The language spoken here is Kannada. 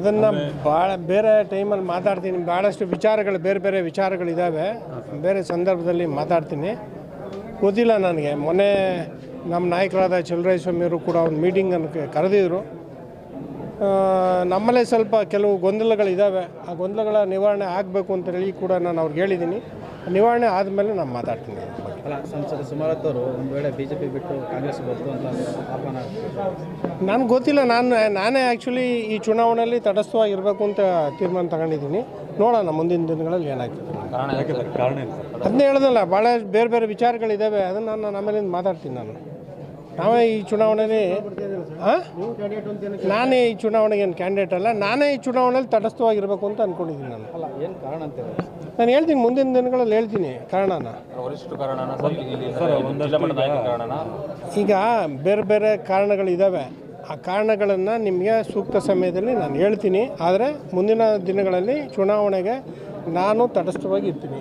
ಅದನ್ನು ಭಾಳ ಬೇರೆ ಟೈಮಲ್ಲಿ ಮಾತಾಡ್ತೀನಿ. ಭಾಳಷ್ಟು ವಿಚಾರಗಳು ಬೇರೆ ಬೇರೆ ವಿಚಾರಗಳಿದ್ದಾವೆ, ಬೇರೆ ಸಂದರ್ಭದಲ್ಲಿ ಮಾತಾಡ್ತೀನಿ. ಗೊತ್ತಿಲ್ಲ ನನಗೆ. ಮೊನ್ನೆ ನಮ್ಮ ನಾಯಕರಾದ ಚಲುವರಾಯಸ್ವಾಮಿಯವರು ಕೂಡ ಒಂದು ಮೀಟಿಂಗನ್ನು ಕರೆದಿದ್ರು. ನಮ್ಮಲ್ಲೇ ಸ್ವಲ್ಪ ಕೆಲವು ಗೊಂದಲಗಳಿದ್ದಾವೆ. ಆ ಗೊಂದಲಗಳ ನಿವಾರಣೆ ಆಗಬೇಕು ಅಂತ ಹೇಳಿ ಕೂಡ ನಾನು ಅವ್ರಿಗೆ ಹೇಳಿದ್ದೀನಿ. ನಿವಾರಣೆ ಆದಮೇಲೆ ನಾನು ಮಾತಾಡ್ತೀನಿ. ಅಲ್ಲ, ಸಂಸದ ಸುಮಲತಾ ಅವರು ಒಂದು ವೇಳೆ BJP ಬಿಟ್ಟು ಕಾಂಗ್ರೆಸ್ ಬರ್ತು ಅಂತ ಆಹ್ವಾನ. ನನಗೆ ಗೊತ್ತಿಲ್ಲ. ನಾನೇ ಆ್ಯಕ್ಚುಲಿ ಈ ಚುನಾವಣೆಯಲ್ಲಿ ತಟಸ್ಥವಾಗಿರಬೇಕು ಅಂತ ತೀರ್ಮಾನ ತಗೊಂಡಿದ್ದೀನಿ. ನೋಡೋಣ ಮುಂದಿನ ದಿನಗಳಲ್ಲಿ ಏನಾಗ್ತದೆ. ಅದನ್ನೇ ಹೇಳ್ದಲ್ಲ, ಭಾಳ ಬೇರೆ ಬೇರೆ ವಿಚಾರಗಳಿದ್ದಾವೆ. ಅದನ್ನು ನಾನು ಆಮೇಲಿಂದ ಮಾತಾಡ್ತೀನಿ. ನಾವೇ ಈ ಚುನಾವಣೆಯಲ್ಲಿ ನಾನೇ ಈ ಚುನಾವಣೆಗೆ ಏನು ಕ್ಯಾಂಡಿಡೇಟ್ ಅಲ್ಲ. ನಾನೇ ಈ ಚುನಾವಣೆಯಲ್ಲಿ ತಟಸ್ಥವಾಗಿರಬೇಕು ಅಂತ ಅಂದ್ಕೊಂಡಿದ್ದೀನಿ. ಅಲ್ಲ, ಏನು ಕಾರಣ ಅಂತ ನಾನು ಹೇಳ್ತೀನಿ, ಮುಂದಿನ ದಿನಗಳಲ್ಲಿ ಹೇಳ್ತೀನಿ ಕಾರಣನ. ಈಗ ಬೇರೆ ಬೇರೆ ಕಾರಣಗಳಿದ್ದಾವೆ. ಆ ಕಾರಣಗಳನ್ನು ನಿಮಗೆ ಸೂಕ್ತ ಸಮಯದಲ್ಲಿ ನಾನು ಹೇಳ್ತೀನಿ. ಆದರೆ ಮುಂದಿನ ದಿನಗಳಲ್ಲಿ ಚುನಾವಣೆಗೆ ನಾನು ತಟಸ್ಥವಾಗಿ ಇರ್ತೀನಿ.